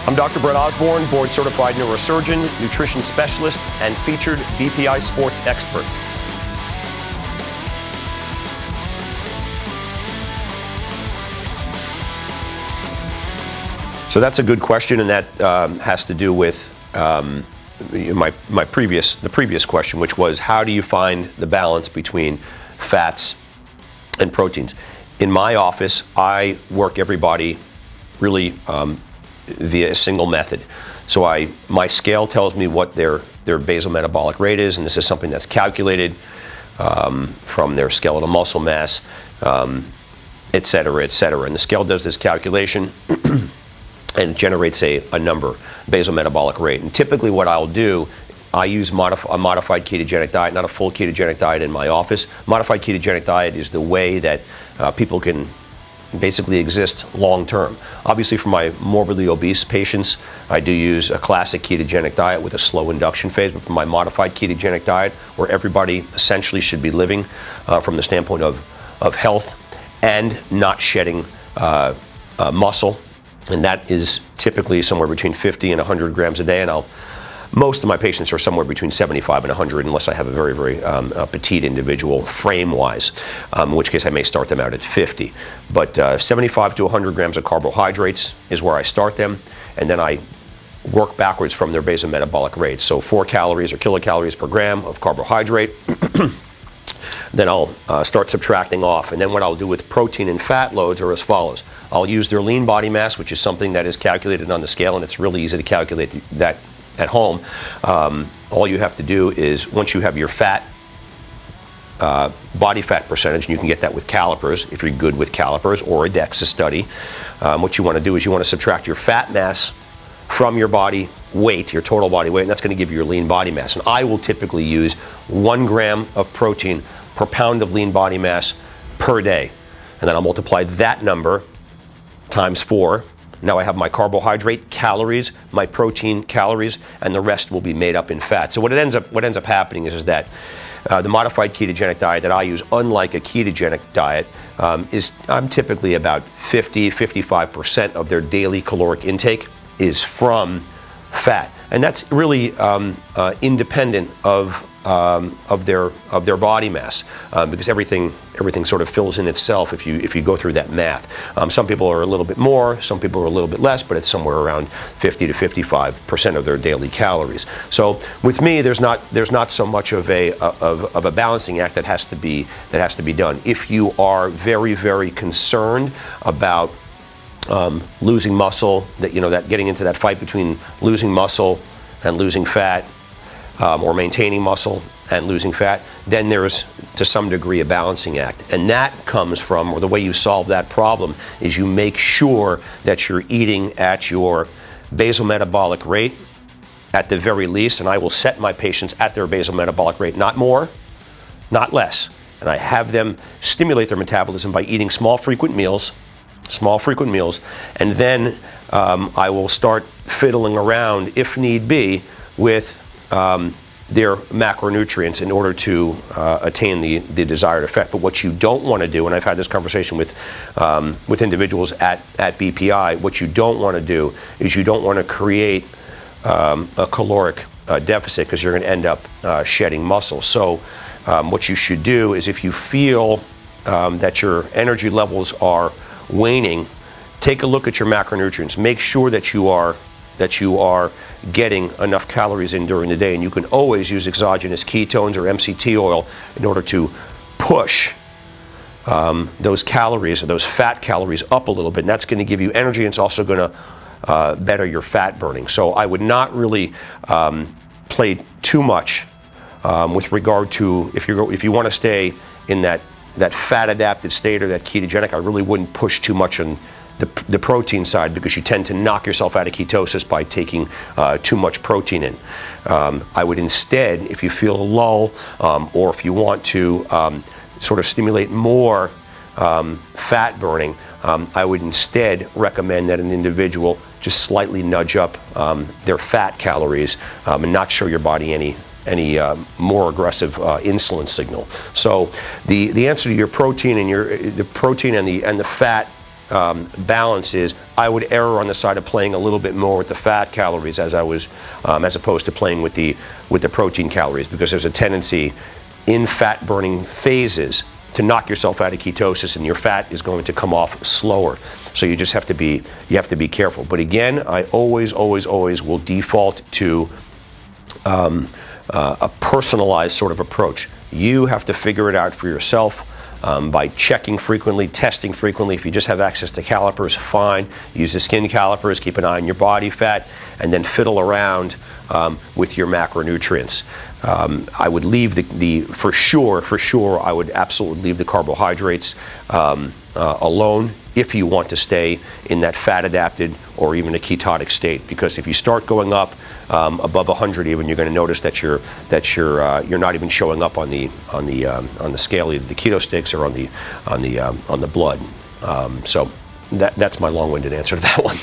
I'm Dr. Brett Osborn, board-certified neurosurgeon, nutrition specialist, and featured BPI Sports expert. So that's a good question, and that has to do with the previous question, which was how do you find the balance between fats and proteins? In my office, I work everybody really via a single method. So my scale tells me what their basal metabolic rate is, and this is something that's calculated from their skeletal muscle mass, et cetera, et cetera. And the scale does this calculation and generates a number, basal metabolic rate. And typically what I'll do, I use a modified ketogenic diet, not a full ketogenic diet in my office. Modified ketogenic diet is the way that people can basically exist long term. Obviously for my morbidly obese patients, I do use a classic ketogenic diet with a slow induction phase, but for my modified ketogenic diet, where everybody essentially should be living from the standpoint of health and not shedding muscle, and that is typically somewhere between 50 and 100 grams a day, and most of my patients are somewhere between 75 and 100, unless I have a very, very petite individual frame-wise, in which case I may start them out at 50. But 75 to 100 grams of carbohydrates is where I start them, and then I work backwards from their basal metabolic rate. So 4 calories or kilocalories per gram of carbohydrate. Then I'll start subtracting off. And then what I'll do with protein and fat loads are as follows. I'll use their lean body mass, which is something that is calculated on the scale, and it's really easy to calculate that at home. All you have to do is, once you have your fat, body fat percentage, and you can get that with calipers if you're good with calipers or a DEXA study, what you want to do is you want to subtract your fat mass from your body weight, your total body weight, and that's going to give you your lean body mass. And I will typically use 1 gram of protein per pound of lean body mass per day. And then I'll multiply that number times 4. Now I have my carbohydrate calories, my protein calories, and the rest will be made up in fat. So what ends up happening is that the modified ketogenic diet that I use, unlike a ketogenic diet, I'm typically about 50-55% of their daily caloric intake is from fat, and that's really independent of their body mass, because everything sort of fills in itself if you go through that math. Some people are a little bit more, some people are a little bit less, but it's somewhere around 50 to 55% of their daily calories. So with me, there's not so much of a balancing act that has to be done. If you are very, very concerned about losing muscle, that getting into that fight between losing muscle and losing fat, or maintaining muscle and losing fat, then there's to some degree a balancing act. And that comes from, or the way you solve that problem is you make sure that you're eating at your basal metabolic rate at the very least, and I will set my patients at their basal metabolic rate, not more, not less. And I have them stimulate their metabolism by eating small frequent meals, and then I will start fiddling around, if need be, with their macronutrients in order to attain the desired effect. But what you don't want to do, and I've had this conversation with individuals at BPI, what you don't want to do is you don't want to create a caloric deficit, because you're going to end up shedding muscle. So what you should do is, if you feel that your energy levels are waning, take a look at your macronutrients. Make sure that you are getting enough calories in during the day, and you can always use exogenous ketones or MCT oil in order to push those calories, or those fat calories, up a little bit, and that's going to give you energy, and it's also going to better your fat burning. So I would not really play too much with regard to, if you want to stay in that fat adapted state or that ketogenic, I really wouldn't push too much on the protein side, because you tend to knock yourself out of ketosis by taking too much protein in. I would instead, if you feel a lull, or if you want to sort of stimulate more fat burning, I would instead recommend that an individual just slightly nudge up their fat calories and not show your body any more aggressive insulin signal. So the answer to your protein and the fat balance is I would err on the side of playing a little bit more with the fat calories as opposed to playing with the protein calories, because there's a tendency in fat burning phases to knock yourself out of ketosis, and your fat is going to come off slower. So you just have to be careful. But again, I always will default to a personalized sort of approach. You have to figure it out for yourself by checking frequently, testing frequently. If you just have access to calipers, fine. Use the skin calipers, keep an eye on your body fat, and then fiddle around with your macronutrients. I would leave for sure, I would absolutely leave the carbohydrates alone if you want to stay in that fat adapted or even a ketotic state. Because if you start going up above 100, even, you're going to notice that you're not even showing up on the scale, either the keto sticks or on the blood. So that's my long-winded answer to that one.